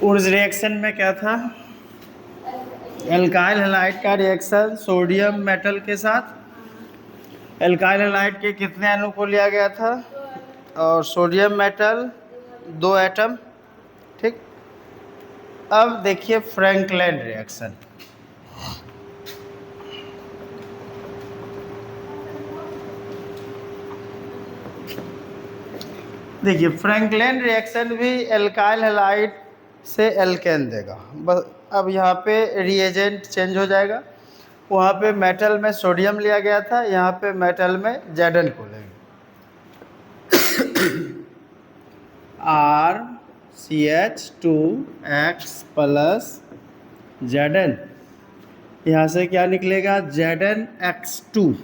उस रिएक्शन में क्या था, एल्काइल हैलाइड का रिएक्शन सोडियम मेटल के साथ। एल्काइल हैलाइड के कितने अणु को लिया गया था, और सोडियम मेटल 2 एटम। ठीक। अब देखिए फ्रैंकलिन रिएक्शन। देखिए फ्रैंकलिन रिएक्शन भी एल्काइल हैलाइड से एल्केन देगा। बस अब यहाँ पे रिएजेंट चेंज हो जाएगा। वहाँ पे मेटल में सोडियम लिया गया था, यहाँ पे मेटल में जेडन को लेंगे। RCH2X प्लस जेडन, यहाँ से क्या निकलेगा, ZnX2।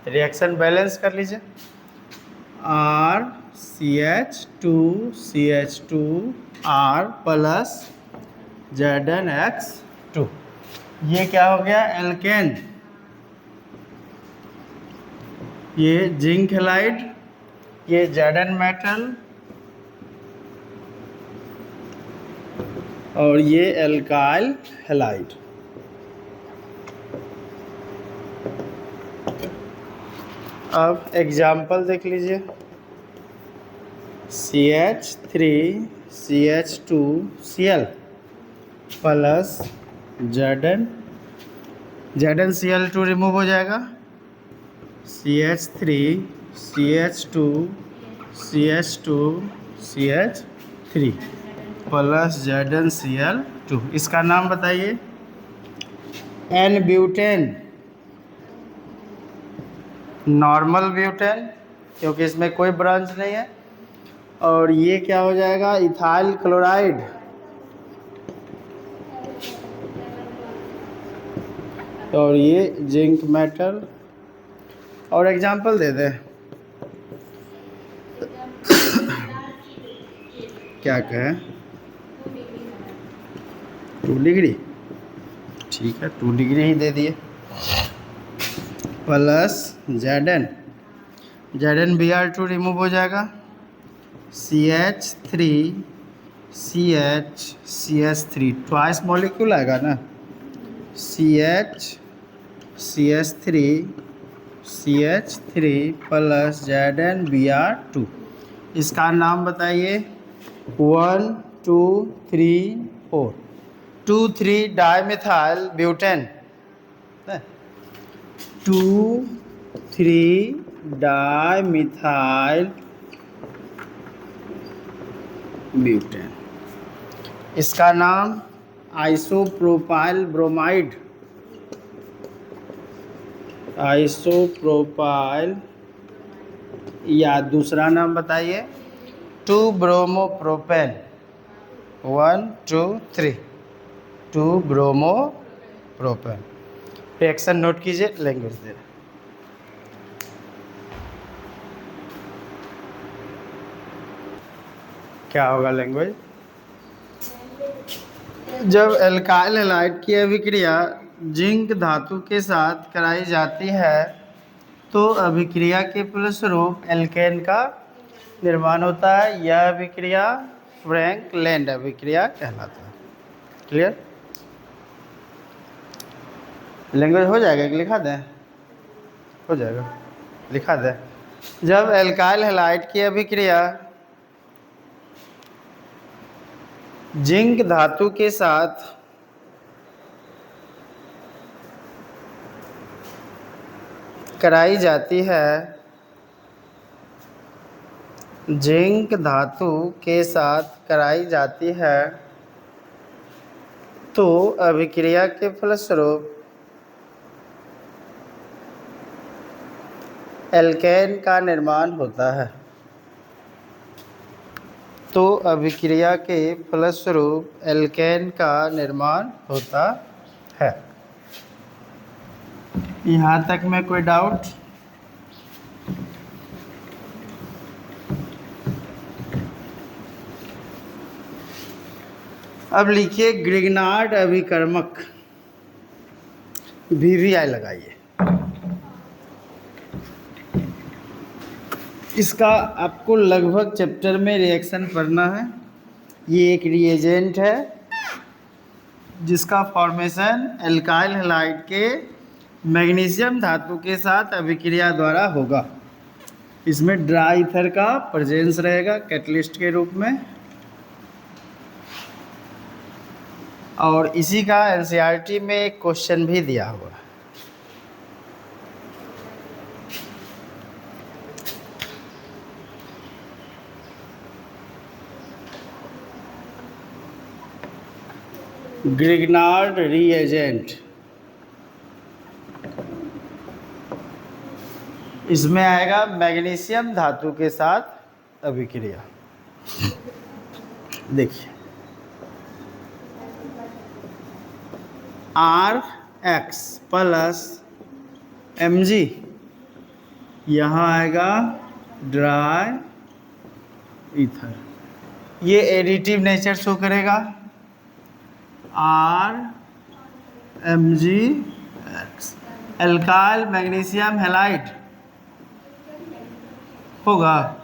रिएक्शन बैलेंस कर लीजिए। RCH2CH2R प्लस ZnX2, ये क्या हो गया, एल्केन। ये जिंक हैलाइड, ये जेडन मेटल, और ये एल्काइल हैलाइड। अब एग्जाम्पल देख लीजिए। CH3CH2Cl प्लस ZnCl2 रिमूव हो जाएगा। CH3CH2CH2CH3 प्लस ZnCl2, इसका नाम बताइए। एन ब्यूटेन, नॉर्मल ब्यूटेन, क्योंकि इसमें कोई ब्रांच नहीं है। और ये क्या हो जाएगा, इथाइल क्लोराइड। और ये जिंक मेटल। और एग्जांपल दे दे, क्या कहें, 2 डिग्री। ठीक है, 2 डिग्री ही दे दिए। प्लस Br2 रिमूव हो जाएगा। CH3CH3 ट्वाइस मॉलिक्यूल आएगा ना। CH3 प्लस ZnBr2, इसका नाम बताइए। 1 2 3 4 2 3 डाइमिथाइल ब्यूटेन। 2 3 डाइमिथाइल ब्यूटेन, इसका नाम आइसोप्रोपाइल ब्रोमाइड। आइसोप्रोपाइल, या दूसरा नाम बताइए 2 ब्रोमोप्रोपेन। 1 2 3 2 ब्रोमोप्रोपेन। रिएक्शन नोट कीजिए, लैंग्वेज दे। क्या होगा लैंग्वेज, जब एल्काइल हैलाइड की अभिक्रिया जिंक धातु के साथ कराई जाती है तो अभिक्रिया के फलस्वरूप एल्केन का निर्माण होता है। यह अभिक्रिया फ्रैंकलिन अभिक्रिया कहलाता है। क्लियर, लैंग्वेज हो जाएगा कि लिखा दें, हो जाएगा, लिखा दें। जब एल्काइल हैलाइड की अभिक्रिया जिंक धातु के साथ कराई जाती है, जिंक धातु के साथ कराई जाती है तो अभिक्रिया के फलस्वरूप एल्केन का निर्माण होता है। तो अभिक्रिया के फलस्वरूप एल्केन का निर्माण होता है। यहाँ तक में कोई डाउट? अब लिखिए ग्रिग्नार्ड अभिकर्मक, VVI लगाइए। इसका आपको लगभग चैप्टर में रिएक्शन पढ़ना है। ये एक रिएजेंट है जिसका फॉर्मेशन एल्काइल हैलाइड के मैग्नीशियम धातु के साथ अभिक्रिया द्वारा होगा। इसमें ड्राई ईथर का प्रेजेंस रहेगा कैटलिस्ट के रूप में। और इसी का एनसीईआरटी में एक क्वेश्चन भी दिया हुआ है। ग्रिग्नार्ड रिएजेंट, इसमें आएगा मैग्नीशियम धातु के साथ अभिक्रिया। देखिए RX प्लस Mg, यहाँ आएगा ड्राई ईथर, ये एडिटिव नेचर शो करेगा। RMgX एल्काइल मैग्नीशियम हैलाइड होगा।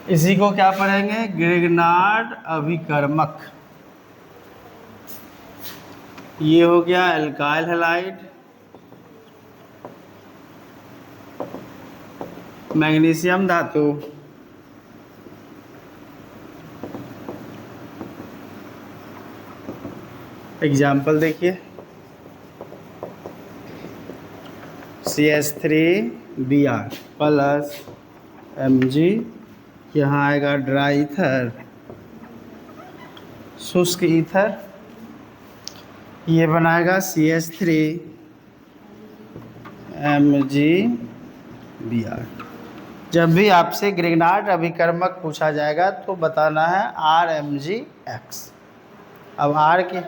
इसी को क्या पढ़ेंगे? ग्रिग्नार्ड अभिकर्मक। ये हो गया एल्काइल हैलाइड, मैग्नीशियम धातु, एग्जाम्पल देखिए CH3Br प्लस Mg, यहाँ आएगा ड्राई ईथर, शुष्क ईथर, ये बनाएगा CH3MgBr। जब भी आपसे ग्रिग्नार्ड अभिकर्मक पूछा जाएगा तो बताना है RMgX। अब R के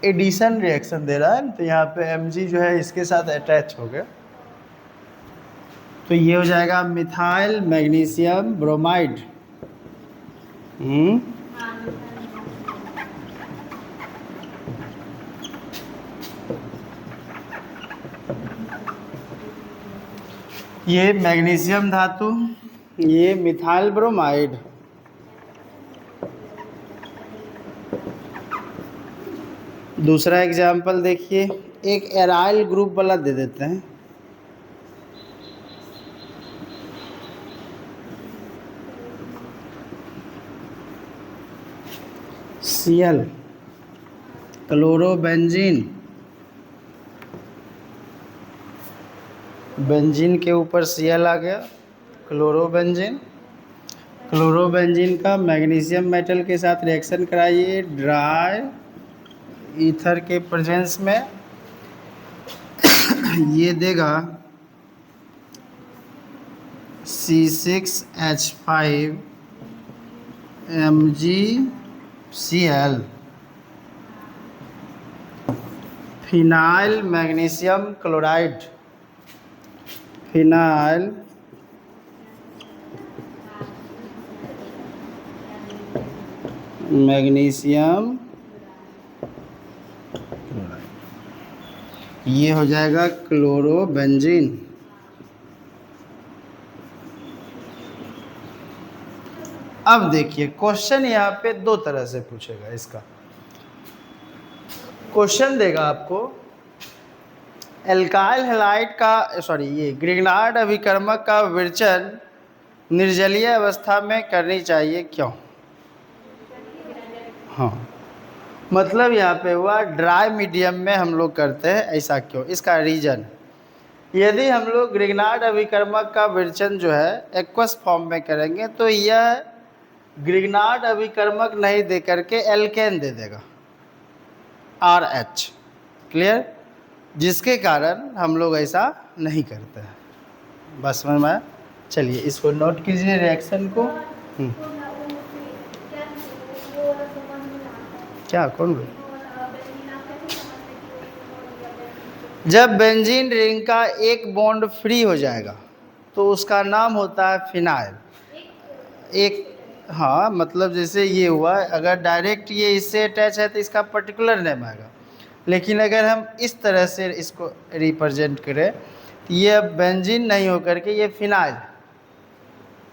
एडिशन रिएक्शन दे रहा है तो यहाँ पे Mg जो है इसके साथ अटैच हो गया, तो ये हो जाएगा मिथाइल मैग्नीशियम ब्रोमाइड। ये मैग्नीशियम धातु, ये मिथाइल ब्रोमाइड। दूसरा एग्जाम्पल देखिए, एक एराइल ग्रुप वाला दे देते हैं। Cl क्लोरोबेंजीन, बेंजीन के ऊपर Cl आ गया, क्लोरोबेंजीन। क्लोरोबेंजीन का मैग्नीशियम मेटल के साथ रिएक्शन कराइए ड्राई ईथर के प्रेजेंस में, ये देगा C6H5MgCl, phenyl magnesium chloride, phenyl magnesium chloride, ये हो जाएगा क्लोरोबेंजीन। अब देखिए क्वेश्चन यहाँ पे दो तरह से पूछेगा। इसका क्वेश्चन देगा आपको एल्काइल हैलाइड का ये ग्रिग्नार्ड अभिकर्मक का विरचन निर्जलीय अवस्था में करनी चाहिए, क्यों? हाँ, मतलब यहाँ पे हुआ ड्राई मीडियम में हम लोग करते हैं, ऐसा क्यों? इसका रीजन, यदि हम लोग ग्रिग्नार्ड अभिकर्मक का विरचन जो है एक्वस फॉर्म में करेंगे तो यह ग्रिग्नार्ड अभिकर्मक नहीं दे करके एल्केन दे देगा RH, क्लियर? जिसके कारण हम लोग ऐसा नहीं करते हैं। बस समझ में आया? चलिए इसको नोट कीजिए रिएक्शन को। क्या कौन बोल? जब बेंजीन रिंग का एक बॉन्ड फ्री हो जाएगा तो उसका नाम होता है फिनाइल। एक मतलब जैसे ये हुआ, अगर डायरेक्ट ये इससे अटैच है तो इसका पर्टिकुलर नेम आएगा, लेकिन अगर हम इस तरह से इसको रिप्रेजेंट करें तो ये अब बेंजीन नहीं होकर के ये फिनाइल,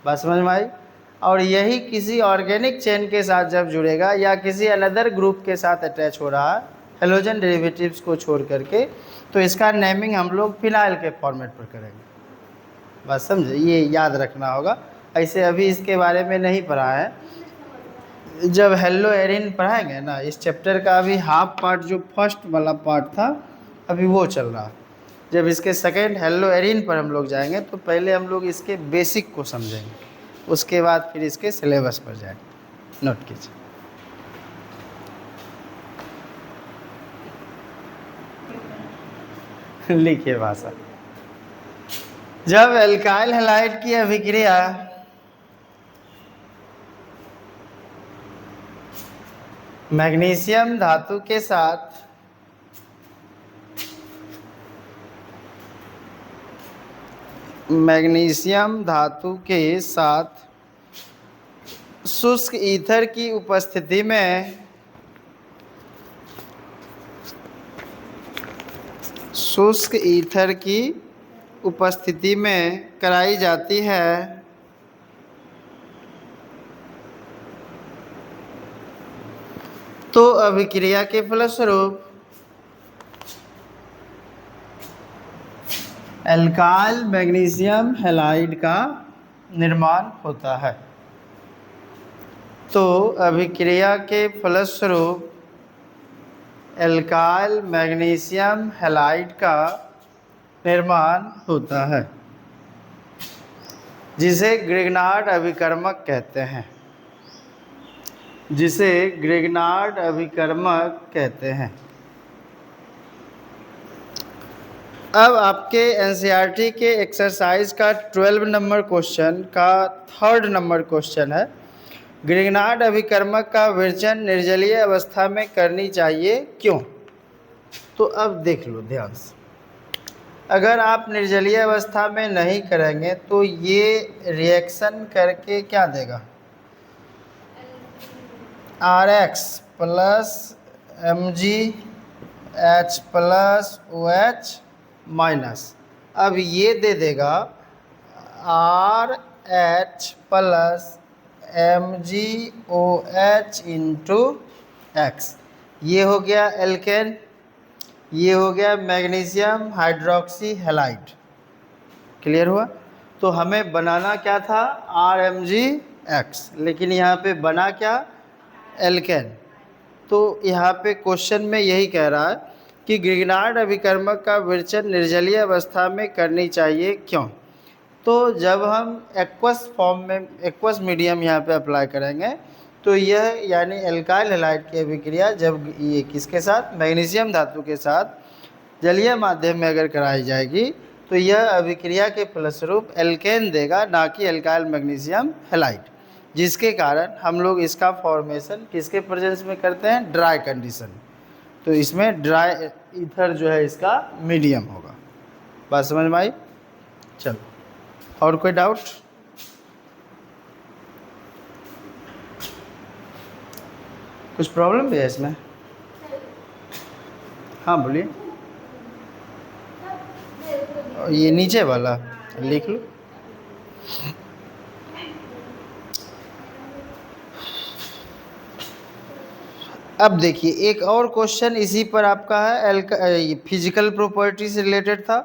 बात समझ में आई। और यही किसी ऑर्गेनिक चेन के साथ जब जुड़ेगा या किसी अनदर ग्रुप के साथ अटैच हो रहा है हेलोजन डेरिवेटिव्स को छोड़ करके, तो इसका नेमिंग हम लोग फिनाइल के फॉर्मेट पर करेंगे। बात समझे, ये याद रखना होगा। ऐसे अभी इसके बारे में नहीं पढ़ा है, जब हेलो एरिन पढ़ाएंगे ना इस चैप्टर का, अभी हाफ पार्ट जो फर्स्ट वाला पार्ट था अभी वो चल रहा है। जब इसके सेकेंड हेलो एरिन पर हम लोग जाएंगे तो पहले हम लोग इसके बेसिक को समझेंगे, उसके बाद फिर इसके सिलेबस पर जाएंगे। नोट कीजिए। लिखिए भाषा। जब एल्काइल हैलाइड की अभिक्रिया मैग्नीशियम धातु के साथ शुष्क ईथर की उपस्थिति में कराई जाती है तो अभिक्रिया के फलस्वरूप एल्काइल मैग्नीशियम हैलाइड का निर्माण होता है। तो अभिक्रिया के फलस्वरूप एल्काइल मैग्नीशियम हैलाइड का निर्माण होता है, जिसे ग्रिग्नार्ड अभिकर्मक कहते हैं। अब आपके एनसीईआरटी के एक्सरसाइज का 12 नंबर क्वेश्चन का 3rd नंबर क्वेश्चन है, ग्रिग्नार्ड अभिकर्मक का विरचन निर्जलीय अवस्था में करनी चाहिए क्यों। तो अब देख लो ध्यान से, अगर आप निर्जलीय अवस्था में नहीं करेंगे तो ये रिएक्शन करके क्या देगा, RX plus MgH plus OH minus, अब ये दे देगा RH plus MgOH into X। ये हो गया एल्केन, ये हो गया मैग्नीशियम हाइड्रोक्सी हैलाइड। क्लियर हुआ। तो हमें बनाना क्या था RMgX, लेकिन यहाँ पे बना क्या एल्केन। तो यहाँ पे क्वेश्चन में यही कह रहा है कि ग्रिग्नार्ड अभिकर्मक का विरचन निर्जलीय अवस्था में करनी चाहिए क्यों। तो जब हम एक्वस फॉर्म में एक्वस मीडियम यहाँ पे अप्लाई करेंगे तो यह यानी एल्काइल हैलाइड की अभिक्रिया जब ये किसके साथ मैग्नीशियम धातु के साथ जलीय माध्यम में अगर कराई जाएगी तो यह अभिक्रिया के फलस्वरूप एल्केन देगा, ना कि एल्काइल मैग्नीशियम हैलाइड, जिसके कारण हम लोग इसका फॉर्मेशन किसके प्रेजेंस में करते हैं, ड्राई कंडीशन। तो इसमें ड्राई ईथर जो है इसका मीडियम होगा। बात समझ में आई। चलो, और कोई डाउट। कुछ प्रॉब्लम भी है इसमें। हाँ बोलिए। ये नीचे वाला लिख लो। अब देखिए एक और क्वेश्चन इसी पर आपका है, फिजिकल प्रॉपर्टी से रिलेटेड था।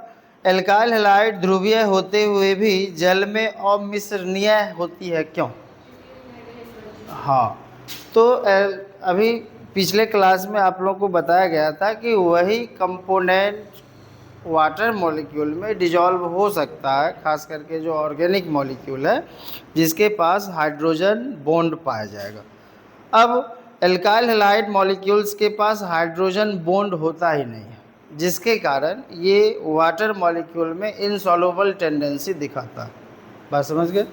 एल्काइल हैलाइड ध्रुवीय होते हुए भी जल में अमिश्रणीय होती है क्यों। हाँ, तो अभी पिछले क्लास में आप लोगों को बताया गया था कि वही कंपोनेंट वाटर मॉलिक्यूल में डिजॉल्व हो सकता है, खास करके जो ऑर्गेनिक मॉलिक्यूल है जिसके पास हाइड्रोजन बॉन्ड पाया जाएगा। अब एल्काइल हैलाइड मॉलिक्यूल्स के पास हाइड्रोजन बॉन्ड होता ही नहीं है, जिसके कारण ये वाटर मॉलिक्यूल में इनसॉल्युबल टेंडेंसी दिखाता है। बात समझ गए।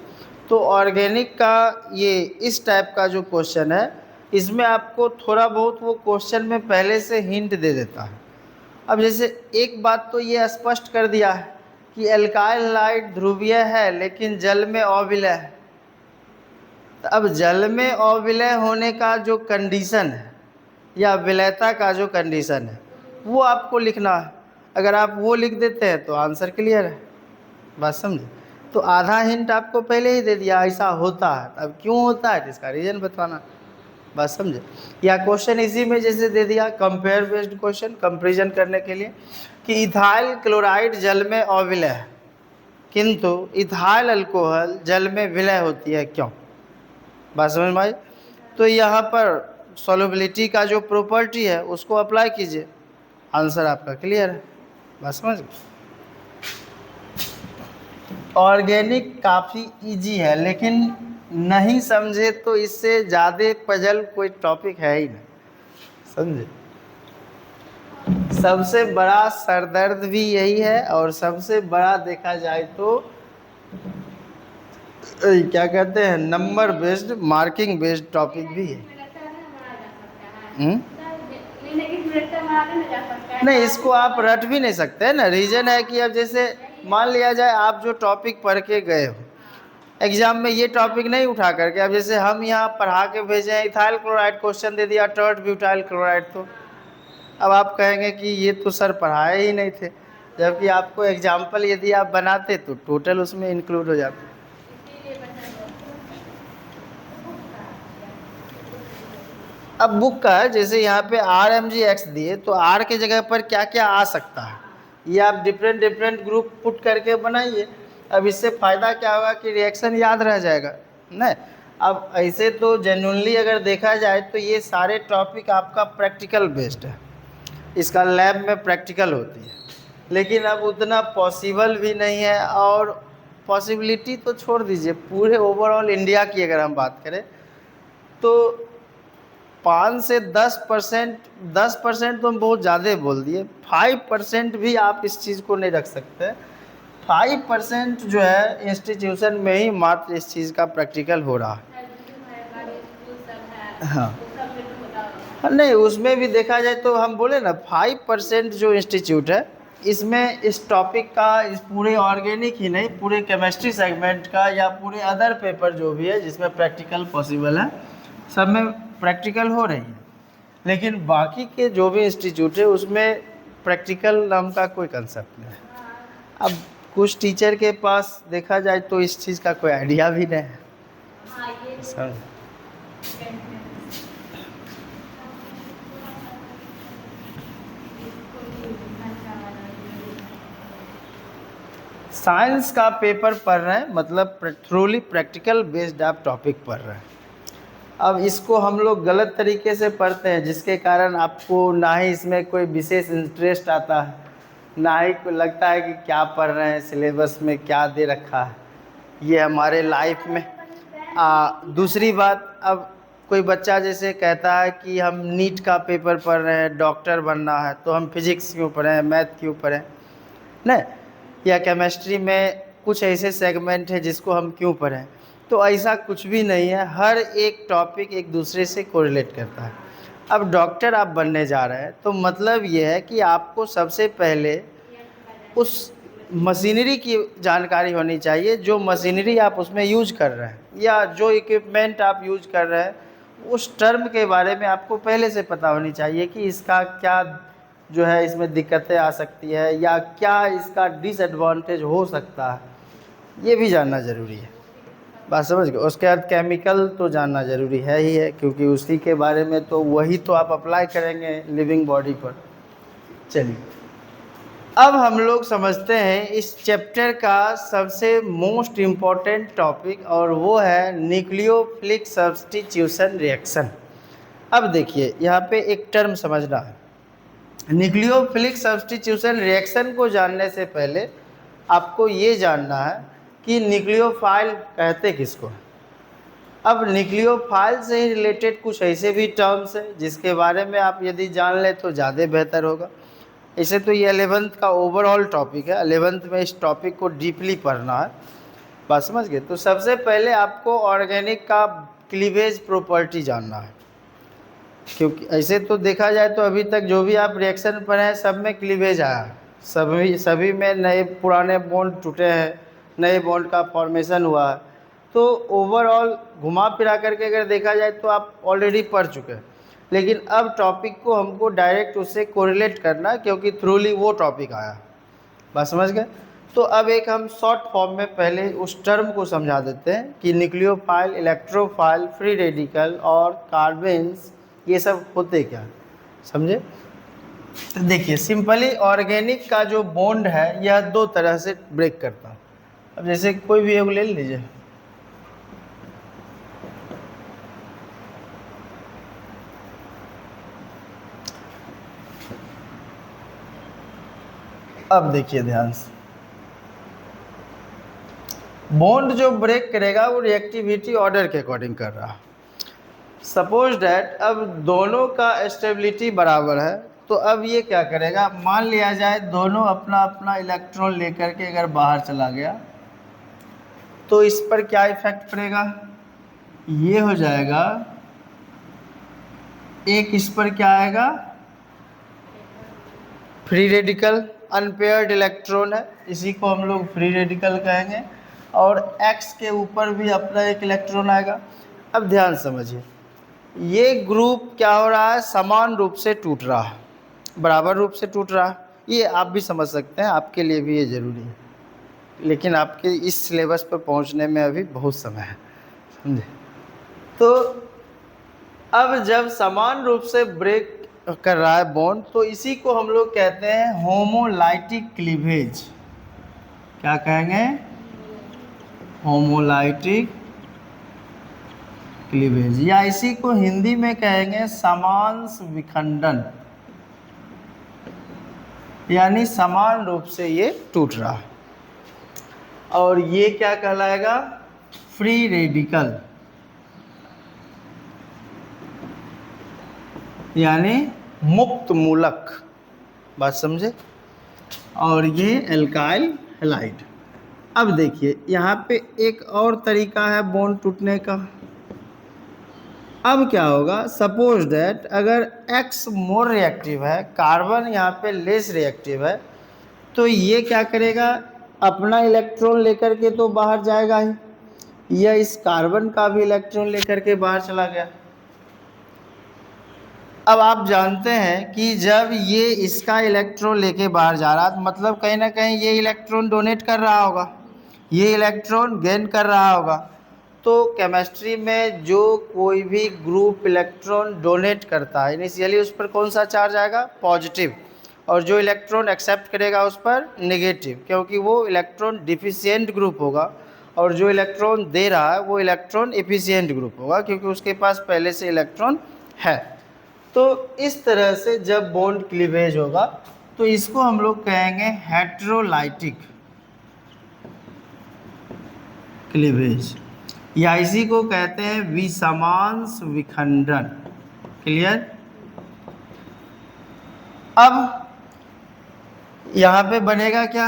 तो ऑर्गेनिक का ये इस टाइप का जो क्वेश्चन है, इसमें आपको थोड़ा बहुत वो क्वेश्चन में पहले से हिंट दे देता है। अब जैसे एक बात तो ये स्पष्ट कर दिया है कि एल्काइल हैलाइड ध्रुवीय है लेकिन जल में अविलय है। तो अब जल में अविलय होने का जो कंडीशन है या विलयता का जो कंडीशन है वो आपको लिखना है। अगर आप वो लिख देते हैं तो आंसर क्लियर है। बात समझे? तो आधा हिंट आपको पहले ही दे दिया ऐसा होता है, अब क्यों होता है इसका रीज़न बताना। बात समझे? या क्वेश्चन इसी में जैसे दे दिया कंपेयर बेस्ड क्वेश्चन, कंपेरिजन करने के लिए कि इथाइल क्लोराइड जल में अविलय है किंतु इथाइल अल्कोहल जल में विलय होती है, क्यों? बात समझ में आई? तो यहाँ पर सॉल्युबिलिटी का जो प्रॉपर्टी है उसको अप्लाई कीजिए, आंसर आपका क्लियर है। बात समझ गए? ऑर्गेनिक काफ़ी इजी है, लेकिन नहीं समझे तो इससे ज़्यादा पजल कोई टॉपिक है ही नहीं, समझे? सबसे बड़ा सरदर्द भी यही है और सबसे बड़ा देखा जाए तो क्या कहते हैं number based marking based topic भी है। नहीं, इसको आप रट भी नहीं सकते ना। रीज़न है कि अब जैसे मान लिया जाए आप जो टॉपिक पढ़ के गए हो एग्जाम में, ये टॉपिक नहीं उठा करके, अब जैसे हम यहाँ पढ़ा के भेजे हैं इथाइल क्लोराइड, क्वेश्चन दे दिया टर्ट ब्यूटाइल क्लोराइड, तो अब आप कहेंगे कि ये तो सर पढ़ाए ही नहीं थे, जबकि आपको एग्जाम्पल यदि आप बनाते तो टोटल उसमें इंक्लूड हो जाते। अब बुक का है, जैसे यहाँ पे RMGX दिए तो R के जगह पर क्या क्या आ सकता है ये आप डिफरेंट डिफरेंट ग्रुप पुट करके बनाइए। अब इससे फ़ायदा क्या होगा कि रिएक्शन याद रह जाएगा नहीं। अब ऐसे तो जेन्युइनली अगर देखा जाए तो ये सारे टॉपिक आपका प्रैक्टिकल बेस्ड है, इसका लैब में प्रैक्टिकल होती है, लेकिन अब उतना पॉसिबल भी नहीं है। और पॉसिबिलिटी तो छोड़ दीजिए, पूरे ओवरऑल इंडिया की अगर हम बात करें तो 5 से 10%, 10% तो हम बहुत ज़्यादा बोल दिए, 5% भी आप इस चीज़ को नहीं रख सकते। 5% जो है इंस्टीट्यूशन में ही मात्र इस चीज़ का प्रैक्टिकल हो रहा है। हाँ नहीं, उसमें भी देखा जाए तो हम बोले ना 5% जो इंस्टीट्यूट है इसमें इस टॉपिक का, इस पूरे ऑर्गेनिक ही नहीं पूरे केमिस्ट्री सेगमेंट का या पूरे अदर पेपर जो भी है जिसमें प्रैक्टिकल पॉसिबल है सब में प्रैक्टिकल हो रही है। लेकिन बाकी के जो भी इंस्टीट्यूट है उसमें प्रैक्टिकल नाम का कोई कंसेप्ट नहीं है। अब कुछ टीचर के पास देखा जाए तो इस चीज़ का कोई आइडिया भी नहीं है। सर साइंस का पेपर पढ़ रहे हैं मतलब थ्रूली प्रैक्टिकल बेस्ड आप टॉपिक पढ़ रहे हैं। अब इसको हम लोग गलत तरीके से पढ़ते हैं जिसके कारण आपको ना ही इसमें कोई विशेष इंटरेस्ट आता है, ना ही को लगता है कि क्या पढ़ रहे हैं, सिलेबस में क्या दे रखा है ये हमारे लाइफ में। दूसरी बात, अब कोई बच्चा जैसे कहता है कि हम नीट का पेपर पढ़ रहे हैं, डॉक्टर बनना है, तो हम फिजिक्स क्यों पढ़ें, मैथ क्यों पढ़ें नहीं, या केमिस्ट्री में कुछ ऐसे सेगमेंट है जिसको हम क्यों पढ़ें। तो ऐसा कुछ भी नहीं है, हर एक टॉपिक एक दूसरे से कोरिलेट करता है। अब डॉक्टर आप बनने जा रहे हैं तो मतलब ये है कि आपको सबसे पहले उस मशीनरी की जानकारी होनी चाहिए, जो मशीनरी आप उसमें यूज कर रहे हैं या जो इक्विपमेंट आप यूज कर रहे हैं उस टर्म के बारे में आपको पहले से पता होनी चाहिए कि इसका क्या जो है इसमें दिक्कतें आ सकती है या क्या इसका डिसएडवांटेज हो सकता है, ये भी जानना ज़रूरी है। बात समझ गए? उसके बाद केमिकल तो जानना ज़रूरी है ही है, क्योंकि उसी के बारे में तो वही तो आप अप्लाई करेंगे लिविंग बॉडी पर। चलिए अब हम लोग समझते हैं इस चैप्टर का सबसे मोस्ट इम्पॉर्टेंट टॉपिक, और वो है न्यूक्लियोफिलिक सब्स्टिट्यूशन रिएक्शन। अब देखिए यहाँ पे एक टर्म समझना है, न्यूक्लियोफिलिक सब्स्टिट्यूशन रिएक्शन को जानने से पहले आपको ये जानना है कि न्यूक्लियोफाइल कहते किसको है। अब न्यूक्लियोफाइल से ही रिलेटेड कुछ ऐसे भी टर्म्स हैं जिसके बारे में आप यदि जान लें तो ज़्यादा बेहतर होगा। ऐसे तो ये 11th का ओवरऑल टॉपिक है, 11th में इस टॉपिक को डीपली पढ़ना है। बात समझ गए? तो सबसे पहले आपको ऑर्गेनिक का क्लीवेज प्रॉपर्टी जानना है, क्योंकि ऐसे तो देखा जाए तो अभी तक जो भी आप रिएक्शन पढ़े हैं सब में क्लीवेज आया है, सभी में नए पुराने बॉन्ड टूटे हैं, नए बॉन्ड का फॉर्मेशन हुआ है। तो ओवरऑल घुमा फिरा करके अगर देखा जाए तो आप ऑलरेडी पढ़ चुके हैं, लेकिन अब टॉपिक को हमको डायरेक्ट उससे कोरिलेट करना, क्योंकि थ्रूली वो टॉपिक आया। बात समझ गए? तो अब एक हम शॉर्ट फॉर्म में पहले उस टर्म को समझा देते हैं कि न्यूक्लियोफाइल, इलेक्ट्रोफाइल, फ्री रेडिकल और कार्बन्स ये सब होते क्या, समझे? तो देखिए सिंपली ऑर्गेनिक का जो बॉन्ड है यह दो तरह से ब्रेक करता है। अब जैसे कोई भी एक ले लीजिए, अब देखिए ध्यान से, बॉन्ड जो ब्रेक करेगा वो रिएक्टिविटी ऑर्डर के अकॉर्डिंग कर रहा है। सपोज डैट अब दोनों का स्टेबिलिटी बराबर है, तो अब ये क्या करेगा, मान लिया जाए दोनों अपना अपना इलेक्ट्रॉन लेकर के अगर बाहर चला गया तो इस पर क्या इफेक्ट पड़ेगा, ये हो जाएगा, एक इस पर क्या आएगा, फ्री रेडिकल, अनपेयर्ड इलेक्ट्रॉन है, इसी को हम लोग फ्री रेडिकल कहेंगे, और एक्स के ऊपर भी अपना एक इलेक्ट्रॉन आएगा। अब ध्यान समझिए, ये ग्रुप क्या हो रहा है, समान रूप से टूट रहा है, बराबर रूप से टूट रहा है। ये आप भी समझ सकते हैं, आपके लिए भी ये ज़रूरी है, लेकिन आपके इस सिलेबस पर पहुंचने में अभी बहुत समय है, समझे? तो अब जब समान रूप से ब्रेक कर रहा है बॉन्ड, तो इसी को हम लोग कहते हैं होमोलाइटिक क्लीवेज। क्या कहेंगे, होमोलाइटिक क्लीवेज, या इसी को हिंदी में कहेंगे समांश विखंडन, यानी समान रूप से ये टूट रहा है। और ये क्या कहलाएगा, फ्री रेडिकल, यानी मुक्त मूलक। बात समझे? और ये एल्काइल हैलाइड। अब देखिए यहाँ पे एक और तरीका है बॉन्ड टूटने का। अब क्या होगा, सपोज दैट अगर X मोर रिएक्टिव है, कार्बन यहाँ पे लेस रिएक्टिव है, तो ये क्या करेगा, अपना इलेक्ट्रॉन लेकर के तो बाहर जाएगा ही, या इस कार्बन का भी इलेक्ट्रॉन लेकर के बाहर चला गया। अब आप जानते हैं कि जब ये इसका इलेक्ट्रॉन लेके बाहर जा रहा है, मतलब कहीं ना कहीं ये इलेक्ट्रॉन डोनेट कर रहा होगा, ये इलेक्ट्रॉन गेन कर रहा होगा। तो केमिस्ट्री में जो कोई भी ग्रुप इलेक्ट्रॉन डोनेट करता है, इनिशियली उस पर कौन सा चार्ज आएगा, पॉजिटिव, और जो इलेक्ट्रॉन एक्सेप्ट करेगा उस पर नेगेटिव, क्योंकि वो इलेक्ट्रॉन डिफिशियंट ग्रुप होगा, और जो इलेक्ट्रॉन दे रहा है वो इलेक्ट्रॉन एफिशिएंट ग्रुप होगा, क्योंकि उसके पास पहले से इलेक्ट्रॉन है। तो इस तरह से जब बॉन्ड क्लीवेज होगा तो इसको हम लोग कहेंगे हेटेरोलाइटिक क्लीवेज, या इसी को कहते हैं विसमांश विखंडन। क्लियर? अब यहाँ पे बनेगा क्या,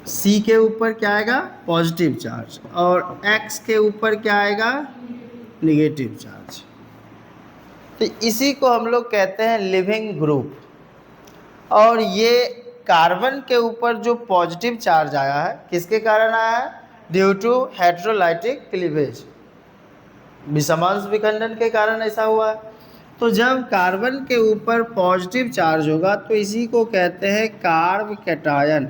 C के ऊपर क्या आएगा, पॉजिटिव चार्ज, और X के ऊपर क्या आएगा, निगेटिव चार्ज। तो इसी को हम लोग कहते हैं लिविंग ग्रुप। और ये कार्बन के ऊपर जो पॉजिटिव चार्ज आया है, किसके कारण आया है, ड्यू टू हेटेरोलाइटिक क्लीवेज, विसमांश विखंडन के कारण ऐसा हुआ है। तो जब कार्बन के ऊपर पॉजिटिव चार्ज होगा तो इसी को कहते हैं कार्ब कैटायन,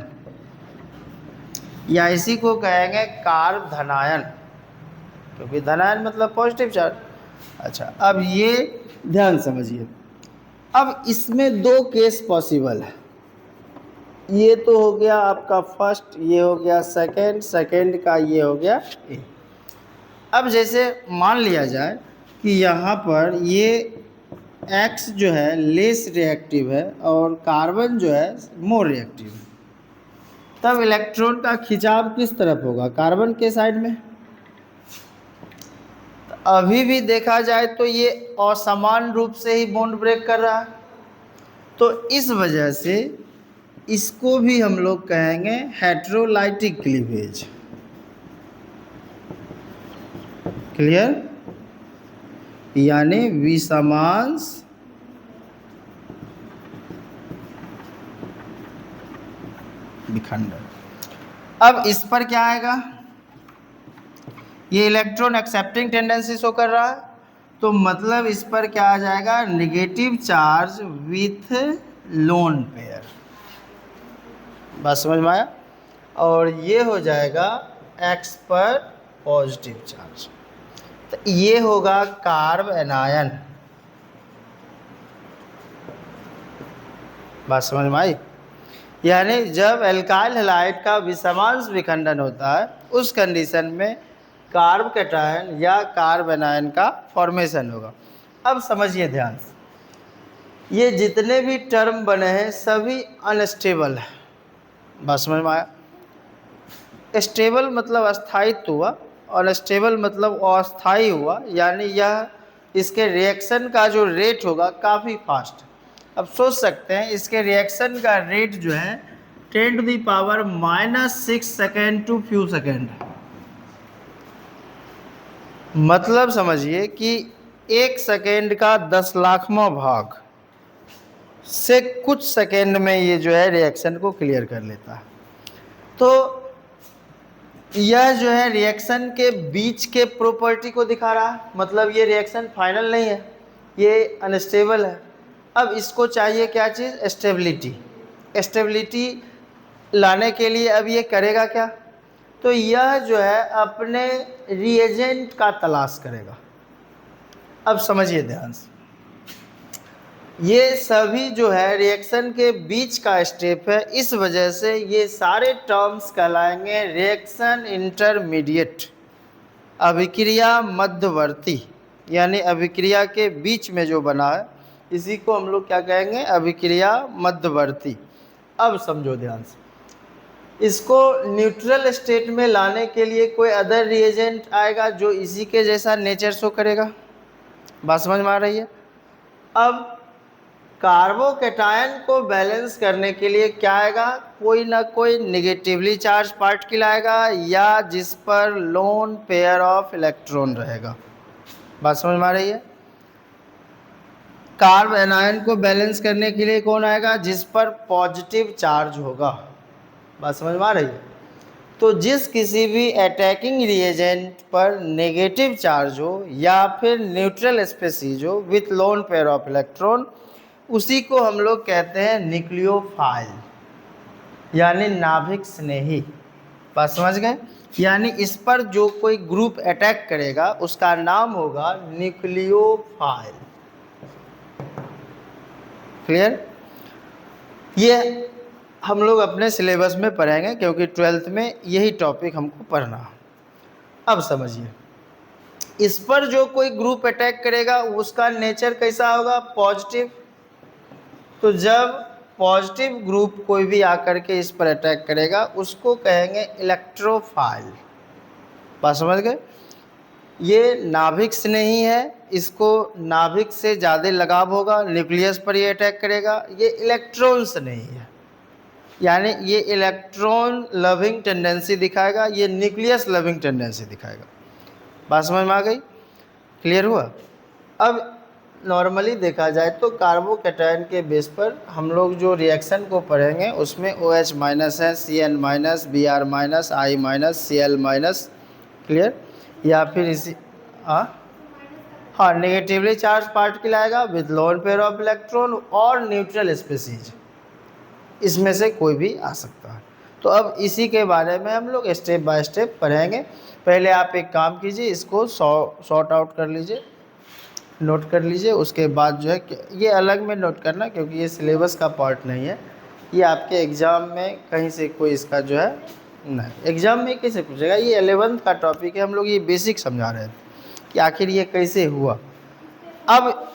या इसी को कहेंगे कार्ब धनायन, क्योंकि धनायन मतलब पॉजिटिव चार्ज। अच्छा, अब ये ध्यान समझिए, अब इसमें दो केस पॉसिबल है। ये तो हो गया आपका फर्स्ट, ये हो गया सेकंड, सेकंड का ये हो गया ए। अब जैसे मान लिया जाए कि यहाँ पर ये X जो है लेस रिएक्टिव है और कार्बन जो है मोर रिएक्टिव है, तब इलेक्ट्रॉन का खिंचाव किस तरफ होगा, कार्बन के साइड में। अभी भी देखा जाए तो ये असमान रूप से ही बॉन्ड ब्रेक कर रहा है, तो इस वजह से इसको भी हम लोग कहेंगे हेटेरोलाइटिक क्लीवेज। क्लियर? यानी विसमांश विखंडन। अब इस पर क्या आएगा, ये इलेक्ट्रॉन एक्सेप्टिंग टेंडेंसी शो कर रहा है, तो मतलब इस पर क्या आ जाएगा, negative charge with lone pair. बात समझ में आया। और ये हो जाएगा एक्स पर पॉजिटिव चार्ज। तो ये होगा कार्ब एनायन। बात समझ में आई। यानी जब एल्काइल हैलाइड का विषमांश विखंडन होता है उस कंडीशन में कार्ब कैटायन या कार्ब एनायन का फॉर्मेशन होगा। अब समझिए ध्यान से, ये जितने भी टर्म बने हैं सभी अनस्टेबल है। बात समझ में आया। स्टेबल मतलब अस्थायित्व हुआ, अनस्टेबल मतलब अस्थायी हुआ, यानी यह इसके रिएक्शन का जो रेट होगा काफ़ी फास्ट। अब सोच सकते हैं इसके रिएक्शन का रेट जो है 10⁻⁻6 सेकेंड टू फ्यू सेकेंड। मतलब समझिए कि 1 सेकेंड का 10 लाखवां भाग से कुछ सेकेंड में ये जो है रिएक्शन को क्लियर कर लेता है। तो यह जो है रिएक्शन के बीच के प्रॉपर्टी को दिखा रहा है, मतलब ये रिएक्शन फाइनल नहीं है, ये अनस्टेबल है। अब इसको चाहिए क्या चीज़, स्टेबिलिटी। स्टेबिलिटी लाने के लिए अब ये करेगा क्या, तो यह जो है अपने रिएजेंट का तलाश करेगा। अब समझिए ध्यान से, ये सभी जो है रिएक्शन के बीच का स्टेप है, इस वजह से ये सारे टर्म्स कहलाएंगे रिएक्शन इंटरमीडिएट, अभिक्रिया मध्यवर्ती। यानी अभिक्रिया के बीच में जो बना है इसी को हम लोग क्या कहेंगे, अभिक्रिया मध्यवर्ती। अब समझो ध्यान से, इसको न्यूट्रल स्टेट में लाने के लिए कोई अदर रिएजेंट आएगा जो इसी के जैसा नेचर शो करेगा। बात समझ में आ रही है। अब कार्बोकैटायन को बैलेंस करने के लिए क्या आएगा, कोई ना कोई नेगेटिवली चार्ज पार्टिकल आएगा या जिस पर लोन पेयर ऑफ इलेक्ट्रॉन रहेगा। बात समझ में आ रही है। कार्ब एनायन को बैलेंस करने के लिए कौन आएगा, जिस पर पॉजिटिव चार्ज होगा। बात समझ में आ रही है। तो जिस किसी भी अटैकिंग रिएजेंट पर नेगेटिव चार्ज हो या फिर न्यूट्रल स्पीशीज हो with lone pair of electron, उसी को हम लोग कहते हैं न्यूक्लियोफाइल, यानी नाभिक स्नेही। बात समझ गए। यानी इस पर जो कोई ग्रुप अटैक करेगा उसका नाम होगा न्यूक्लियोफाइल। क्लियर। ये हम लोग अपने सिलेबस में पढ़ेंगे क्योंकि 12th में यही टॉपिक हमको पढ़ना है। अब समझिए, इस पर जो कोई ग्रुप अटैक करेगा उसका नेचर कैसा होगा, पॉजिटिव। तो जब पॉजिटिव ग्रुप कोई भी आकर के इस पर अटैक करेगा उसको कहेंगे इलेक्ट्रोफाइल। बात समझ गए। ये नाभिक से नहीं है, इसको नाभिक से ज़्यादा लगाव होगा, न्यूक्लियस पर ये अटैक करेगा। ये इलेक्ट्रॉन से नहीं है, यानी ये इलेक्ट्रॉन लविंग टेंडेंसी दिखाएगा, ये न्यूक्लियस लविंग टेंडेंसी दिखाएगा। बात समझ में आ गई। क्लियर हुआ। अब नॉर्मली देखा जाए तो कार्बोकैटायन के बेस पर हम लोग जो रिएक्शन को पढ़ेंगे उसमें OH माइनस है, Cn minus, Br minus, I minus, Cl minus. Clear. या फिर इसी हाँ नेगेटिवली चार्ज पार्टिकल आएगा with lone pair of electron और न्यूट्रल स्पीशीज, इसमें से कोई भी आ सकता है। तो अब इसी के बारे में हम लोग स्टेप बाय स्टेप पढ़ेंगे। पहले आप एक काम कीजिए, इसको सॉर्ट आउट कर लीजिए, नोट कर लीजिए। उसके बाद जो है ये अलग में नोट करना क्योंकि ये सिलेबस का पार्ट नहीं है, ये आपके एग्ज़ाम में कहीं से कोई इसका जो है नहीं, एग्ज़ाम में कैसे पूछेगा। ये 11th का टॉपिक है, हम लोग ये बेसिक समझा रहे हैं कि आखिर ये कैसे हुआ। अब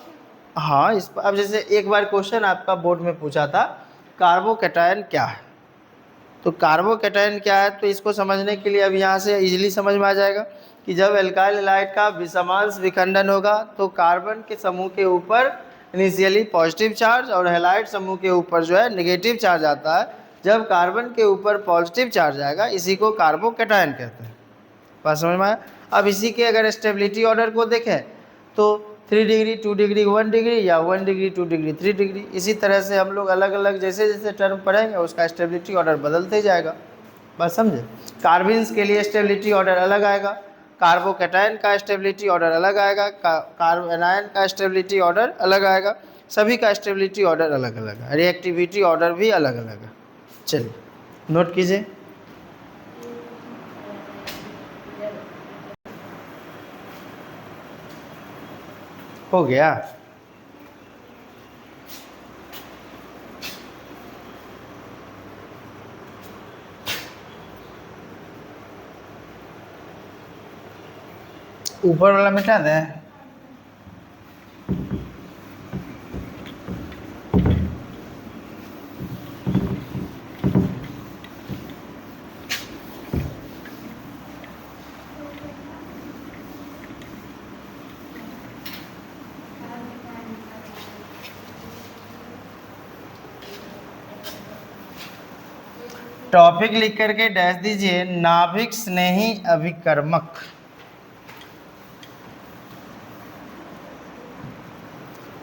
हाँ, इस अब जैसे एक बार क्वेश्चन आपका बोर्ड में पूछा था कार्बोकैटायन क्या है, तो कार्बोकैटायन क्या है, तो इसको समझने के लिए अब यहाँ से इजीली समझ में आ जाएगा कि जब एल्काइल हैलाइड का विषमांश विखंडन होगा तो कार्बन के समूह के ऊपर इनिशियली पॉजिटिव चार्ज और हैलाइड समूह के ऊपर जो है नेगेटिव चार्ज आता है। जब कार्बन के ऊपर पॉजिटिव चार्ज आएगा इसी को कार्बोकैटायन कहते हैं। बात समझ में आया। अब इसी के अगर स्टेबिलिटी ऑर्डर को देखें तो 3 डिग्री, 2 डिग्री, 1 डिग्री या 1 डिग्री, 2 डिग्री, 3 डिग्री, इसी तरह से हम लोग अलग अलग जैसे जैसे टर्म पढ़ेंगे उसका स्टेबिलिटी ऑर्डर बदलते जाएगा। बस समझे। कार्बिन्स के लिए स्टेबिलिटी ऑर्डर अलग आएगा, कार्बोकैटायन का स्टेबिलिटी ऑर्डर अलग आएगा, कार्बोनायन का स्टेबिलिटी ऑर्डर अलग आएगा, सभी का स्टेबिलिटी ऑर्डर अलग अलग है, रिएक्टिविटी ऑर्डर भी अलग अलग है। चलिए नोट कीजिए। हो गया। ऊपर वाला मिटा दें। टॉपिक लिख करके डैश दीजिए, नाभिक स्नेही अभिकर्मक।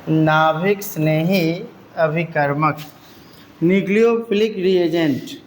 नाभिक स्नेही अभिकर्मक, nucleophilic reagent.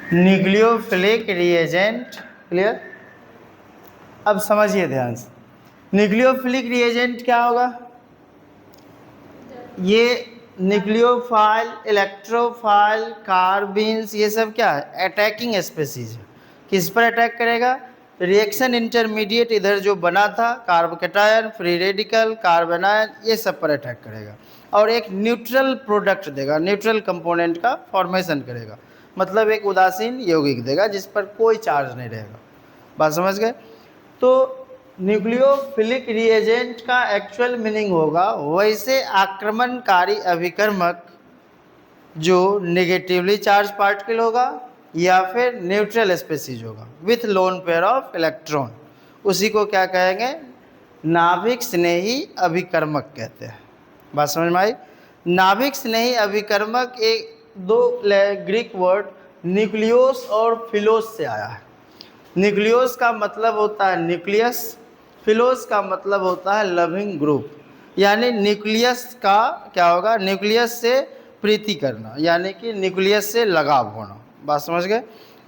Nucleophilic reagent, clear. अब समझिए ध्यान से, न्यूक्लियोफिलिक रिएजेंट क्या होगा? ये न्यूक्लियोफाइल, इलेक्ट्रोफाइल, कार्बिन्स, ये सब क्या है? अटैकिंग स्पेसीज है। किस पर अटैक करेगा? रिएक्शन इंटरमीडिएट इधर जो बना था, कार्बोकैटायन, फ्री रेडिकल, कार्बोनायन, ये सब पर अटैक करेगा और एक न्यूट्रल प्रोडक्ट देगा, न्यूट्रल कंपोनेंट का फॉर्मेशन करेगा, मतलब एक उदासीन यौगिक देगा जिस पर कोई चार्ज नहीं रहेगा। बात समझ गए? तो न्यूक्लियोफिलिक रिएजेंट का एक्चुअल मीनिंग होगा वैसे आक्रमणकारी अभिकर्मक जो नेगेटिवली चार्ज पार्टिकल होगा या फिर न्यूट्रल स्पेसीज होगा with lone pair of electron, उसी को क्या कहेंगे? नाभिक स्नेही अभिकर्मक कहते हैं। बात समझ में आई? नाभिक स्नेही अभिकर्मक एक दो ग्रीक वर्ड न्यूक्लियोस और फिलोस से आया है। न्यूक्लियोस का मतलब होता है न्यूक्लियस, फिलोस का मतलब होता है लविंग ग्रुप, यानी न्यूक्लियस का क्या होगा? न्यूक्लियस से प्रीति करना, यानी कि न्यूक्लियस से लगाव होना। बात समझ गए?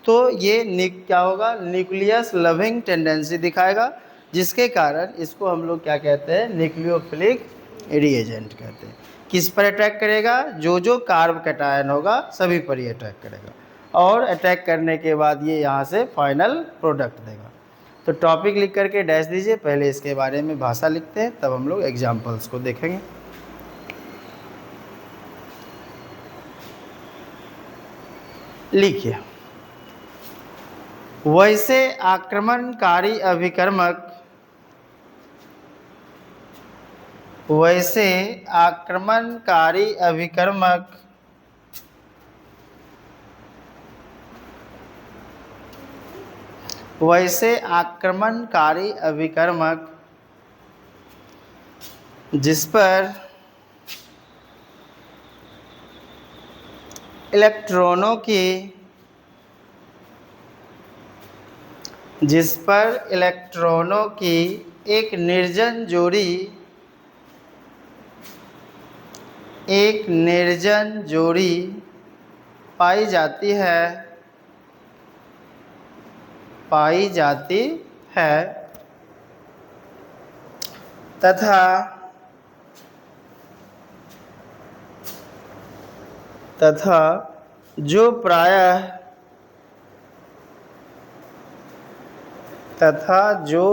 तो ये क्या होगा? न्यूक्लियस लविंग टेंडेंसी दिखाएगा, जिसके कारण इसको हम लोग क्या कहते हैं? न्यूक्लियोफिलिक रिएजेंट कहते हैं। किस पर अटैक करेगा? जो कार्बोकैटायन होगा सभी पर ये अटैक करेगा और अटैक करने के बाद ये यहाँ से फाइनल प्रोडक्ट देगा। तो टॉपिक लिख करके डैश दीजिए, पहले इसके बारे में भाषा लिखते हैं तब हम लोग एग्जाम्पल्स को देखेंगे। लिखिए, वैसे आक्रमणकारी अभिकर्मक, वैसे आक्रमणकारी अभिकर्मक वैसे आक्रमणकारी अभिकर्मक जिस पर इलेक्ट्रॉनों की एक निर्जन जोड़ी पाई जाती है तथा जो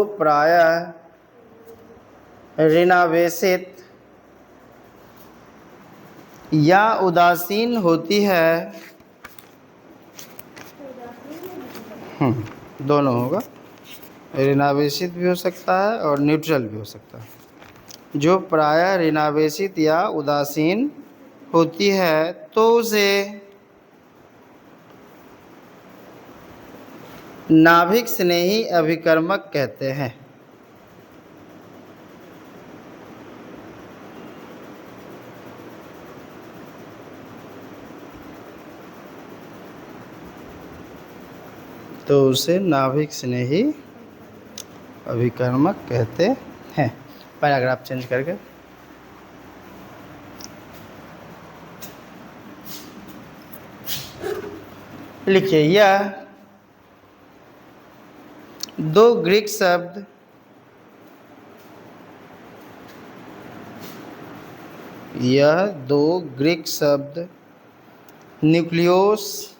प्रायः ऋणावेशित या उदासीन होती है, दोनों होगा, ऋणावेशित भी हो सकता है और न्यूट्रल भी हो सकता है। जो प्रायः ऋणावेशित या उदासीन होती है तो उसे नाभिक स्नेही अभिकर्मक कहते हैं। तो उसे नाभिक स्नेही अभिकर्मक कहते हैं। पैराग्राफ चेंज करके लिखिए, यह दो ग्रीक शब्द न्यूक्लियोस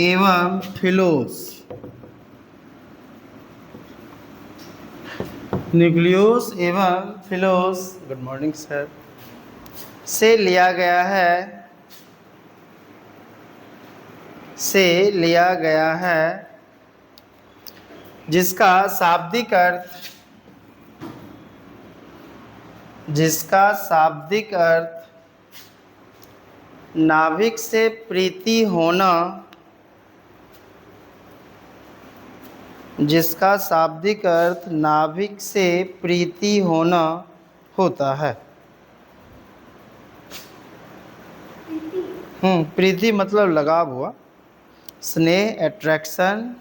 एवं फिलोस गुड मॉर्निंग सर, से लिया गया है जिसका शाब्दिक अर्थ नाभिक से प्रीति होना, जिसका शाब्दिक अर्थ नाभिक से प्रीति होना होता है। प्रीति मतलब लगाव हुआ, स्नेह अट्रैक्शन,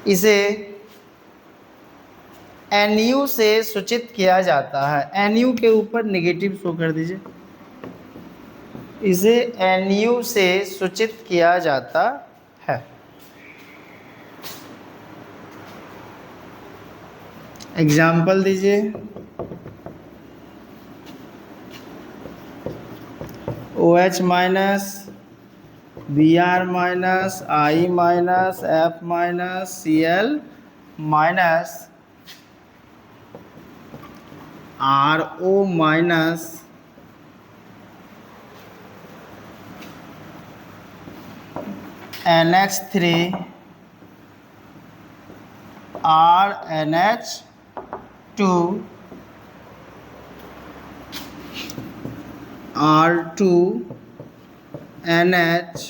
इसे NU से सूचित किया जाता है। NU के ऊपर नेगेटिव शो कर दीजिए। इसे NU से सूचित किया जाता है। एग्जाम्पल दीजिए। OH minus, Br minus, I minus, F minus, Cl minus, RO minus, NH3, RNH2, R2NH,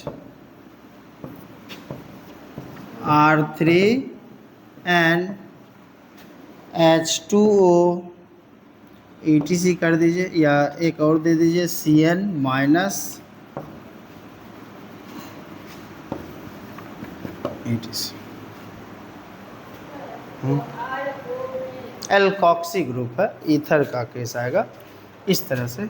R3N, H2O ETC कर दीजिए, या एक और दे दीजिए Cn minus ETC। Alkoxy group है, ईथर का केस आएगा इस तरह से।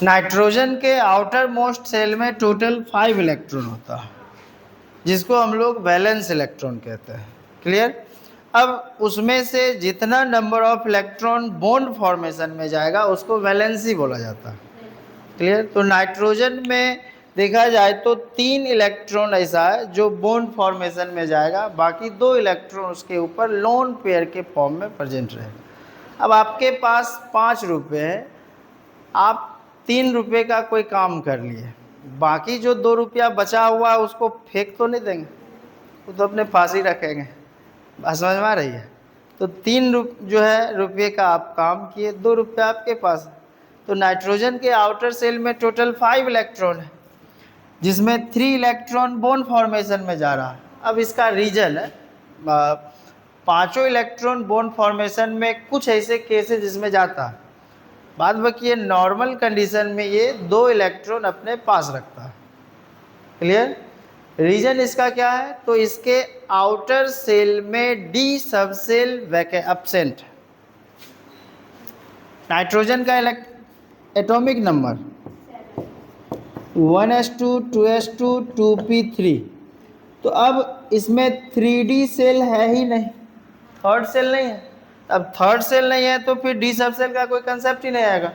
नाइट्रोजन के आउटर मोस्ट सेल में टोटल 5 इलेक्ट्रॉन होता है, जिसको हम लोग वैलेंस इलेक्ट्रॉन कहते हैं। क्लियर? अब उसमें से जितना number of electron bond formation में जाएगा उसको वैलेंसी बोला जाता है। क्लियर? तो नाइट्रोजन में देखा जाए तो 3 इलेक्ट्रॉन ऐसा है जो बॉन्ड फॉर्मेशन में जाएगा, बाकी 2 इलेक्ट्रॉन उसके ऊपर लोन पेयर के फॉर्म में प्रेजेंट रहेगा। अब आपके पास 5 रुपये है, आप 3 रुपये का कोई काम कर लिए, बाकी जो 2 रुपया बचा हुआ है उसको फेंक तो नहीं देंगे, वो तो अपने पास ही रखेंगे। बात समझ में आ रही है? तो 3 रुपये का आप काम किए, 2 रुपया आपके पास। तो नाइट्रोजन के आउटर सेल में टोटल 5 इलेक्ट्रॉन है, जिसमें 3 इलेक्ट्रॉन बॉन्ड फॉर्मेशन में जा रहा है। अब इसका रीजन है, 5 इलेक्ट्रॉन बॉन्ड फॉर्मेशन में कुछ ऐसे केस है जिसमें जाता है, बाद बाकी ये नॉर्मल कंडीशन में ये 2 इलेक्ट्रॉन अपने पास रखता है। क्लियर? रीजन इसका क्या है? तो इसके आउटर सेल में D सब सेल एब्सेंट है। नाइट्रोजन का atomic number 1s2 2s2 2p3। तो अब इसमें 3D सेल है ही नहीं, थर्ड सेल नहीं है। अब थर्ड सेल नहीं है तो फिर D सब सेल का कोई कंसेप्ट ही नहीं आएगा।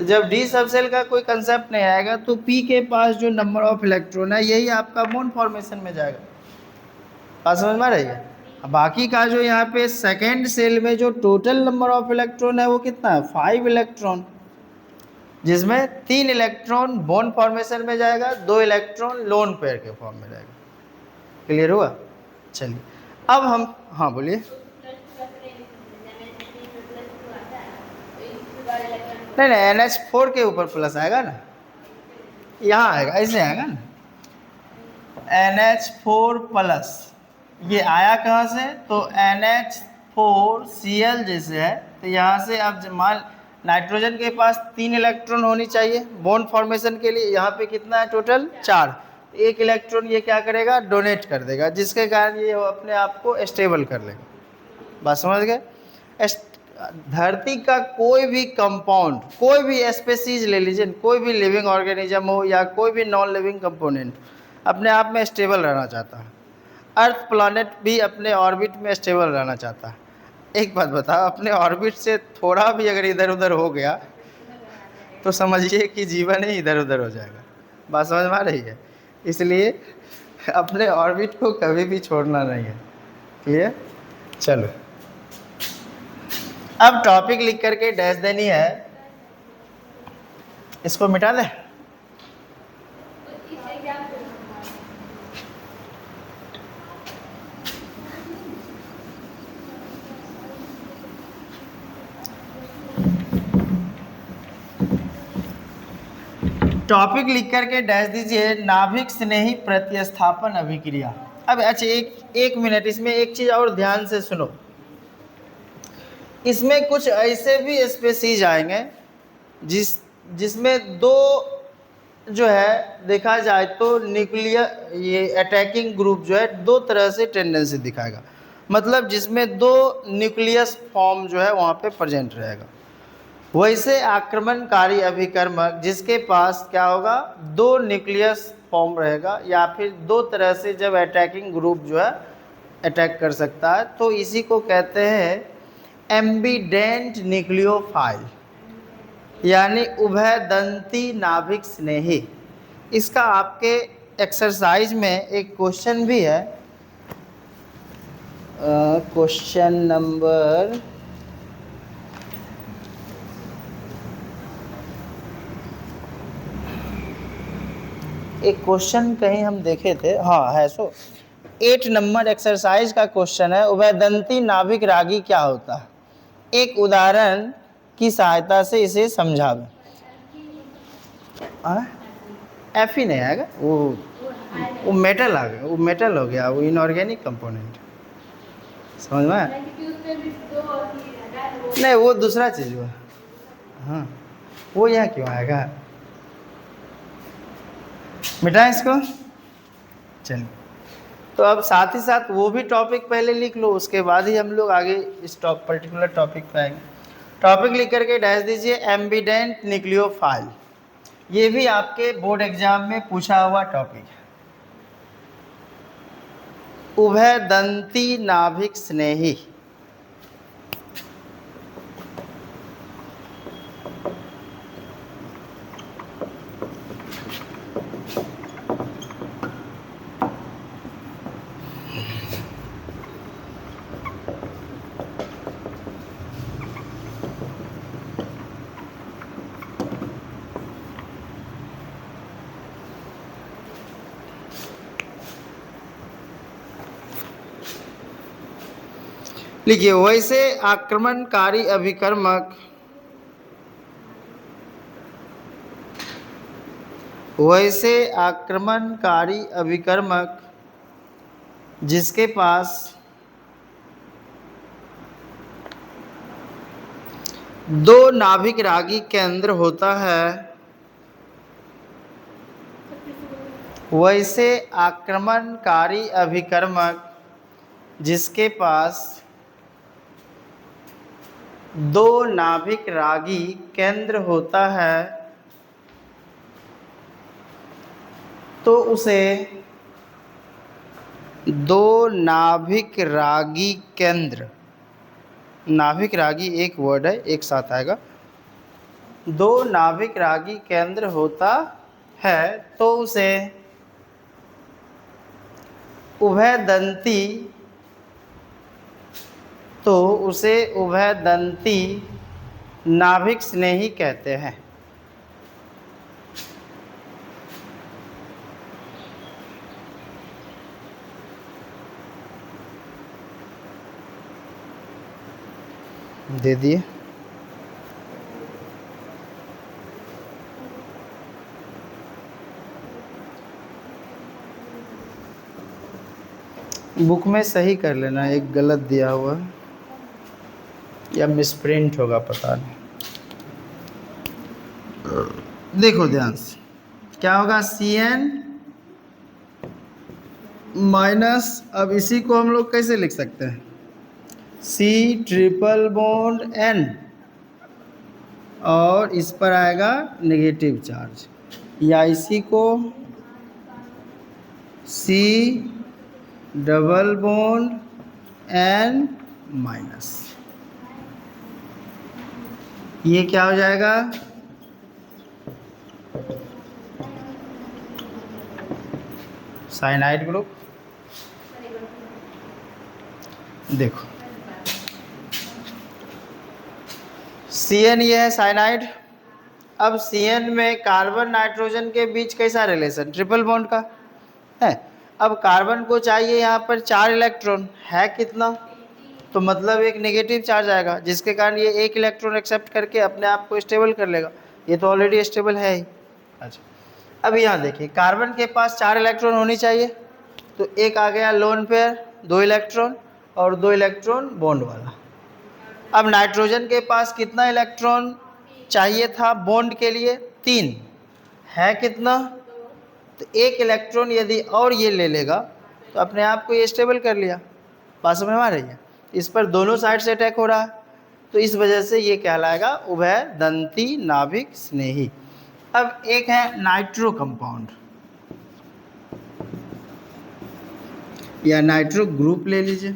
जब D सब सेल का कोई कंसेप्ट नहीं आएगा तो P के पास जो नंबर ऑफ इलेक्ट्रॉन है यही आपका बॉन्ड फॉर्मेशन में जाएगा। बात समझ में आ रही है? बाकी का जो यहाँ पे सेकेंड सेल में जो टोटल नंबर ऑफ इलेक्ट्रॉन है वो कितना है, 5 इलेक्ट्रॉन, जिसमें 3 इलेक्ट्रॉन बॉन्ड फॉर्मेशन में जाएगा, 2 इलेक्ट्रॉन लोन पेयर के फॉर्म में जाएगा। क्लियर हुआ? चलिए अब हम, हाँ बोलिए। नहीं नहीं, NH4 के ऊपर प्लस आएगा ना, यहाँ आएगा, ऐसे आएगा ना, NH4 प्लस। ये आया कहाँ से, तो NH4Cl जैसे है, तो यहाँ से आप मान नाइट्रोजन के पास 3 इलेक्ट्रॉन होनी चाहिए बॉन्ड फॉर्मेशन के लिए, यहाँ पे कितना है टोटल 4, 1 इलेक्ट्रॉन ये क्या करेगा, डोनेट कर देगा, जिसके कारण ये अपने आप को स्टेबल कर लेगा। बात समझ गए? धरती का कोई भी कंपाउंड, कोई भी स्पेसीज ले लीजिए, कोई भी लिविंग ऑर्गेनिज्म हो या कोई भी नॉन लिविंग कंपोनेंट अपने आप में स्टेबल रहना चाहता है। अर्थ प्लैनेट भी अपने ऑर्बिट में स्टेबल रहना चाहता है। एक बात बताओ, अपने ऑर्बिट से थोड़ा भी अगर इधर उधर हो गया तो समझिए कि जीवन ही इधर उधर हो जाएगा। बात समझ में आ रही है? इसलिए अपने ऑर्बिट को कभी भी छोड़ना नहीं है। क्लियर? चलो अब टॉपिक लिख करके डैश देनी है, इसको मिटा दे। टॉपिक लिख करके डैश दीजिए, नाभिक स्नेही प्रतिस्थापन अभिक्रिया। अब अच्छा एक मिनट, इसमें एक चीज और ध्यान से सुनो। इसमें कुछ ऐसे भी स्पेसीज आएंगे जिसमें दो जो है देखा जाए तो न्यूक्लियर, ये अटैकिंग ग्रुप जो है दो तरह से टेंडेंसी दिखाएगा, मतलब जिसमें दो न्यूक्लियस फॉर्म जो है वहाँ पे प्रेजेंट रहेगा। वैसे आक्रमणकारी अभिकर्मक जिसके पास क्या होगा, दो न्यूक्लियस फॉर्म रहेगा, या फिर दो तरह से जब अटैकिंग ग्रुप जो है अटैक कर सकता है, तो इसी को कहते हैं एम्बिडेंट न्यूक्लियोफाइल, यानी उभयदंती नाभिक स्नेही। इसका आपके एक्सरसाइज में एक क्वेश्चन भी है, क्वेश्चन नंबर एक क्वेश्चन कहीं हम देखे थे, हाँ है, सो 8 नंबर एक्सरसाइज का क्वेश्चन है, उभयदंती नाभिक रागी क्या होता है, एक उदाहरण की सहायता से इसे समझावें। एफ ही नहीं आएगा, वो मेटल आ गया, वो मेटल हो गया, वो इनऑर्गेनिक कंपोनेंट। समझ में? नहीं वो दूसरा चीज़ हुआ, हाँ वो यहाँ क्यों आएगा, मिटाएं इसको। चलिए तो अब साथ ही साथ वो भी टॉपिक पहले लिख लो, उसके बाद ही हम लोग आगे इस पर्टिकुलर टॉपिक पे आएंगे। टॉपिक लिख करके डैश दीजिए, एम्बिडेंट न्यूक्लियोफाइल। ये भी आपके बोर्ड एग्जाम में पूछा हुआ टॉपिक है। उभयदंती नाभिक स्नेही, लिखिए, वैसे आक्रमणकारी अभिकर्मक, वैसे आक्रमणकारी अभिकर्मक जिसके पास दो नाभिक रागी केंद्र होता है, वैसे आक्रमणकारी अभिकर्मक जिसके पास दो नाभिक रागी केंद्र होता है, तो उसे दो नाभिक रागी केंद्र, नाभिक रागी एक वर्ड है, एक साथ आएगा, दो नाभिक रागी केंद्र होता है तो उसे उभयदंती तो उसे उभयदंती नाभिक स्नेही कहते हैं। दे दिए। बुक में सही कर लेना, एक गलत दिया हुआ या मिसप्रिंट होगा, पता नहीं। देखो ध्यान से, क्या होगा Cn माइनस, अब इसी को हम लोग कैसे लिख सकते हैं, C ट्रिपल बॉन्ड N और इस पर आएगा नेगेटिव चार्ज, या इसी को C double bond N minus, ये क्या हो जाएगा, साइनाइड ग्रुप। देखो Cn ये है साइनाइड। अब Cn में कार्बन नाइट्रोजन के बीच कैसा रिलेशन, ट्रिपल बॉन्ड का है। अब कार्बन को चाहिए यहाँ पर 4 इलेक्ट्रॉन, है कितना, तो मतलब एक नेगेटिव चार्ज आएगा, जिसके कारण ये एक इलेक्ट्रॉन एक्सेप्ट करके अपने आप को स्टेबल कर लेगा। ये तो ऑलरेडी स्टेबल है ही। अच्छा, अब यहाँ देखिए, कार्बन के पास 4 इलेक्ट्रॉन होनी चाहिए, तो एक आ गया लोन पेयर 2 इलेक्ट्रॉन और 2 इलेक्ट्रॉन बॉन्ड वाला। अब नाइट्रोजन के पास कितना इलेक्ट्रॉन चाहिए था बॉन्ड के लिए, 3, है कितना, तो एक इलेक्ट्रॉन यदि और ये ले लेगा तो अपने आप को ये स्टेबल कर लिया। बात समझ में आ रही है, इस पर दोनों साइड से अटैक हो रहा है, तो इस वजह से ये कहलाएगा उभयदंती नाभिक स्नेही। अब एक है नाइट्रो कंपाउंड या नाइट्रो ग्रुप ले लीजिए,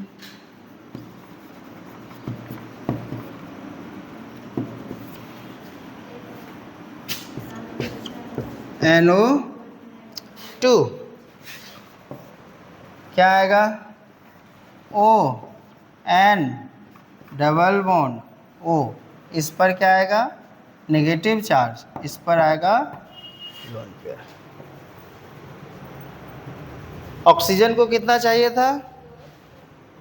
NO2, क्या आएगा, O N double bond O, इस पर क्या आएगा नेगेटिव चार्ज, इस पर आएगा लोन पेयर। ऑक्सीजन को कितना चाहिए था,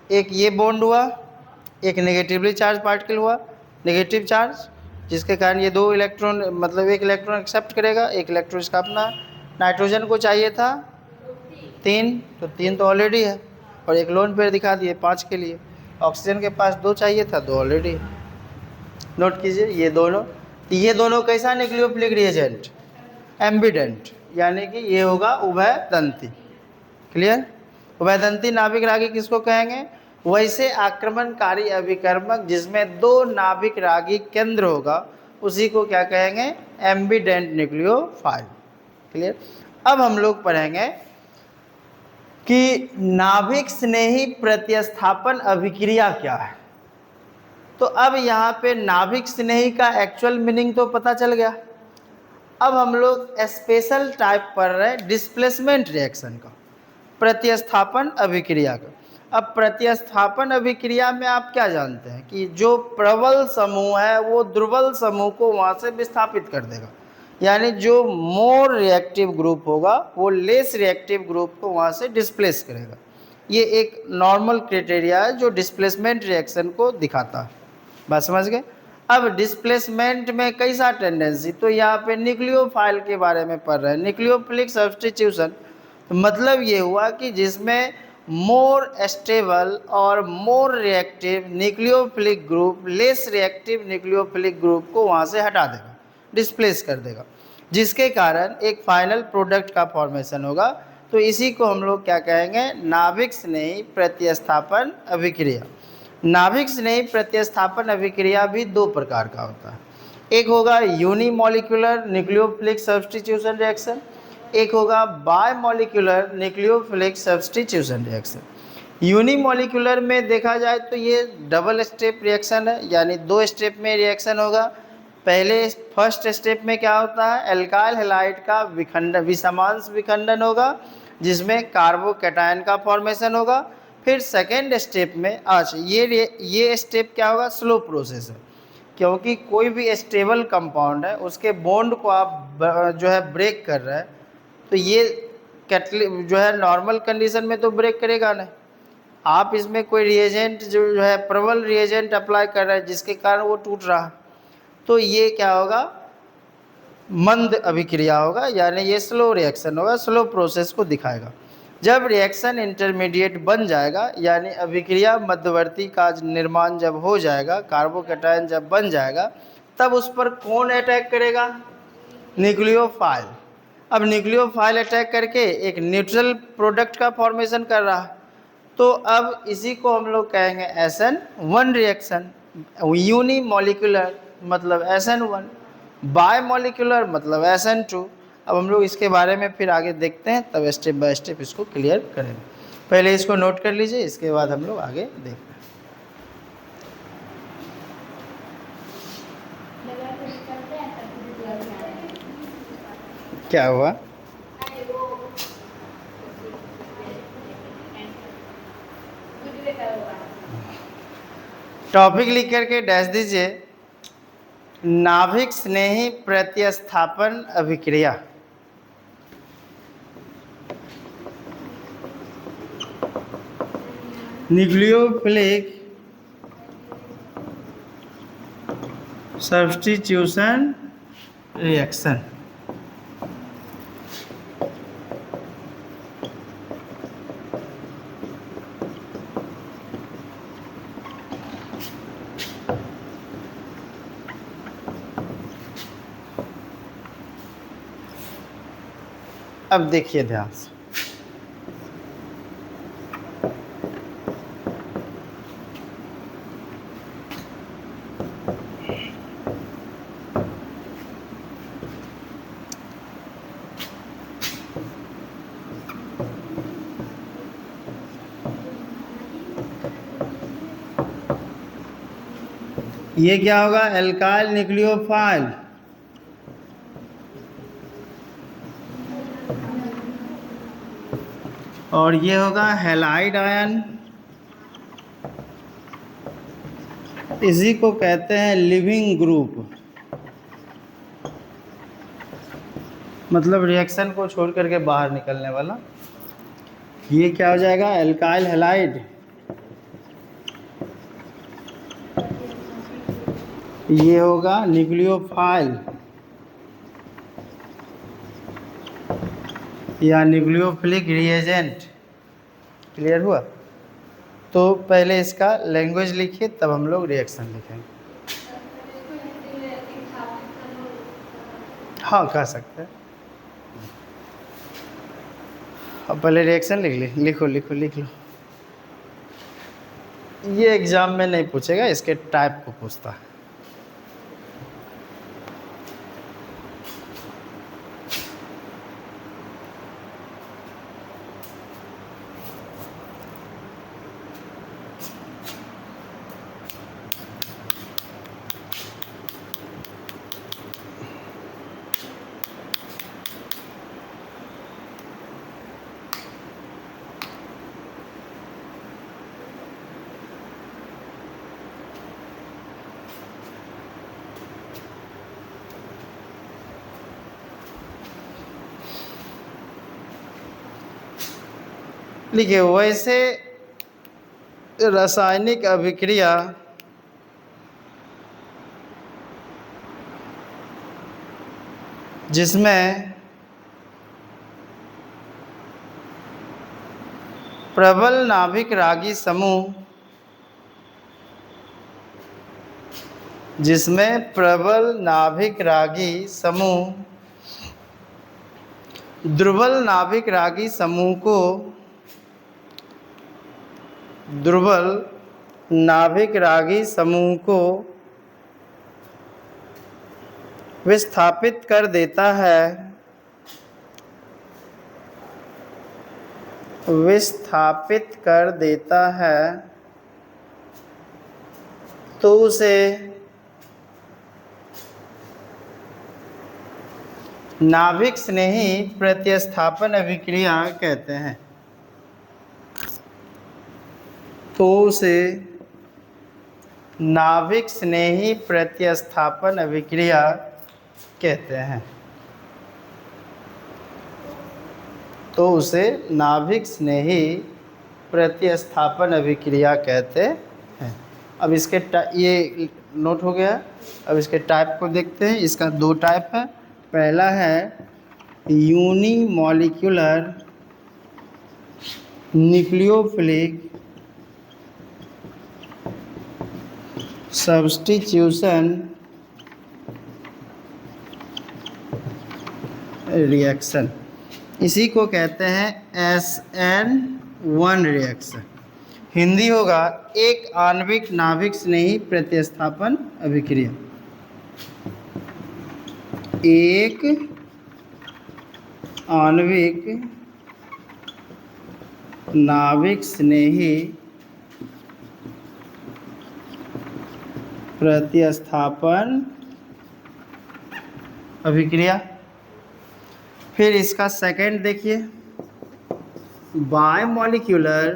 एक ये बॉन्ड हुआ, एक नेगेटिवली चार्ज पार्टिकल हुआ, नेगेटिव चार्ज, जिसके कारण ये 2 इलेक्ट्रॉन, मतलब एक इलेक्ट्रॉन एक्सेप्ट करेगा, एक इलेक्ट्रॉन इसका अपना। नाइट्रोजन को चाहिए था 3, तो 3 तो ऑलरेडी है, और एक लोन पेयर दिखा दिए 5 के लिए। ऑक्सीजन के पास 2 चाहिए था, 2 ऑलरेडी है। नोट कीजिए ये दोनों कैसा न्यूक्लियोफिलिक रिएजेंट, एम्बिडेंट, यानी कि ये होगा उभयदंती। क्लियर, उभयदंती नाभिक रागी किसको कहेंगे, वैसे आक्रमणकारी अभिकर्मक जिसमें 2 नाभिक रागी केंद्र होगा उसी को क्या कहेंगे, एम्बिडेंट न्यूक्लियोफाइल। क्लियर, अब हम लोग पढ़ेंगे कि नाभिक स्नेही प्रतिस्थापन अभिक्रिया क्या है। तो अब यहाँ पे नाभिक स्नेही का एक्चुअल मीनिंग तो पता चल गया। अब हम लोग स्पेशल टाइप पढ़ रहे हैं डिस्प्लेसमेंट रिएक्शन का, प्रतिस्थापन अभिक्रिया का। अब प्रतिस्थापन अभिक्रिया में आप क्या जानते हैं कि जो प्रबल समूह है वो दुर्बल समूह को वहाँ से विस्थापित कर देगा, यानी जो मोर रिएक्टिव ग्रुप होगा वो लेस रिएक्टिव ग्रुप को वहाँ से डिस्प्लेस करेगा। ये एक नॉर्मल क्राइटेरिया है जो डिस्प्लेसमेंट रिएक्शन को दिखाता है। बात समझ गए। अब डिस्प्लेसमेंट में कैसा टेंडेंसी, तो यहाँ पे न्यूक्लियोफाइल के बारे में पढ़ रहे हैं, न्यूक्लियोफिलिक सब्स्टिट्यूशन। तो मतलब ये हुआ कि जिसमें मोर स्टेबल और more reactive nucleophilic group less reactive nucleophilic group को वहाँ से हटा देगा, डिस्प्लेस कर देगा, जिसके कारण एक फाइनल प्रोडक्ट का फॉर्मेशन होगा। तो इसी को हम लोग क्या कहेंगे, नाभिक स्नेही प्रतिस्थापन अभिक्रिया। नाभिक स्नेही प्रतिस्थापन अभिक्रिया भी 2 प्रकार का होता है, एक होगा यूनिमोलिकुलर न्यूक्लियोफिलिक सब्स्टिट्यूशन रिएक्शन, एक होगा bimolecular nucleophilic substitution reaction. Unimolecular में देखा जाए तो ये डबल स्टेप रिएक्शन है, यानी 2 स्टेप में रिएक्शन होगा। पहले फर्स्ट स्टेप में क्या होता है, एल्काइल हैलाइड का विखंडन, विषमांश विखंडन होगा, जिसमें कार्बोकैटायन का फॉर्मेशन होगा। फिर सेकेंड स्टेप में अच्छा ये स्टेप क्या होगा, स्लो प्रोसेस है, क्योंकि कोई भी स्टेबल कंपाउंड है उसके बॉन्ड को आप जो है ब्रेक कर रहे हैं, तो ये जो है नॉर्मल कंडीशन में तो ब्रेक करेगा नहीं। आप इसमें कोई रिएजेंट जो है प्रबल रिएजेंट अप्लाई कर रहे हैं जिसके कारण वो टूट रहा है, तो ये क्या होगा, मंद अभिक्रिया होगा, यानी ये स्लो रिएक्शन होगा, स्लो प्रोसेस को दिखाएगा। जब रिएक्शन इंटरमीडिएट बन जाएगा यानी अभिक्रिया मध्यवर्ती का निर्माण जब हो जाएगा, कार्बोकैटायन जब बन जाएगा, तब उस पर कौन अटैक करेगा, न्यूक्लियोफाइल। अब न्यूक्लियोफाइल अटैक करके एक न्यूट्रल प्रोडक्ट का फॉर्मेशन कर रहा है, तो अब इसी को हम लोग कहेंगे SN1 रिएक्शन। यूनी मॉलिक्यूलर मतलब SN1, बाय मॉलिक्यूलर मतलब SN2। अब हम लोग इसके बारे में फिर आगे देखते हैं, तब स्टेप बाय स्टेप इसको क्लियर करेंगे। पहले इसको नोट कर लीजिए, इसके बाद हम लोग आगे देखते हैं। क्या हुआ, टॉपिक लिख करके डैश दीजिए, नाभिक स्नेही प्रतिस्थापन अभिक्रिया। Nucleophilic substitution reaction. अब देखिए ध्यान से, ये क्या होगा, एल्काइल न्यूक्लियोफाइल, और ये होगा हैलाइड आयन, इसी को कहते हैं लिविंग ग्रुप, मतलब रिएक्शन को छोड़ करके बाहर निकलने वाला। ये क्या हो जाएगा, एल्काइल हैलाइड, ये होगा न्यूक्लियोफाइल या न्यूक्लियोफिलिक रिएजेंट। क्लियर हुआ? तो पहले इसका लैंग्वेज लिखिए, तब हम लोग रिएक्शन लिखेंगे। हाँ कह सकते हैं। अब पहले रिएक्शन लिख ली, लिखो लिखो लिख लो। ये एग्जाम में नहीं पूछेगा, इसके टाइप को पूछता है। लिखिए, वैसे रासायनिक अभिक्रिया जिसमें प्रबल नाभिक रागी समूह, जिसमें प्रबल नाभिक रागी समूह दुर्बल नाभिक रागी समूह को दुर्बल नाभिक रागी समूह को विस्थापित कर देता है, विस्थापित कर देता है, तो उसे नाभिक स्नेही प्रतिस्थापन अभिक्रिया कहते हैं। तो उसे नाभिक स्नेही प्रतिस्थापन अभिक्रिया कहते हैं। तो उसे नाभिक स्नेही प्रतिस्थापन अभिक्रिया कहते हैं। अब इसके ये नोट हो गया। अब इसके टाइप को देखते हैं। इसका दो टाइप है। पहला है यूनिमॉलिक्यूलर न्यूक्लियोफिलिक सब्स्टिट्यूशन रिएक्शन, इसी को कहते हैं SN1 रिएक्शन। हिंदी होगा एक आणविक नाभिक स्नेही प्रतिस्थापन अभिक्रिया। एक आणविक नाभिक स्नेही प्रतिस्थापन अभिक्रिया। फिर इसका सेकंड देखिए, bimolecular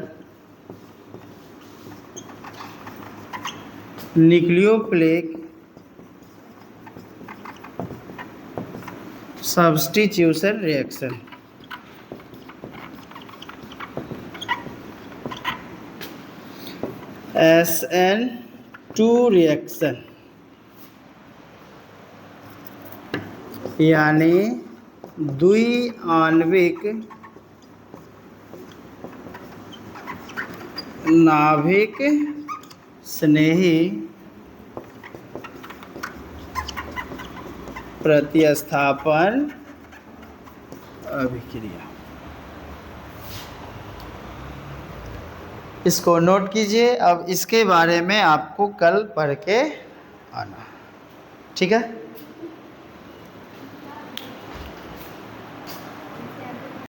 nucleophilic substitution reaction. SN2 reaction, यानी द्विआण्विक नाभिक स्नेही प्रतिस्थापन अभिक्रिया। इसको नोट कीजिए। अब इसके बारे में आपको कल पढ़ के आना, ठीक है।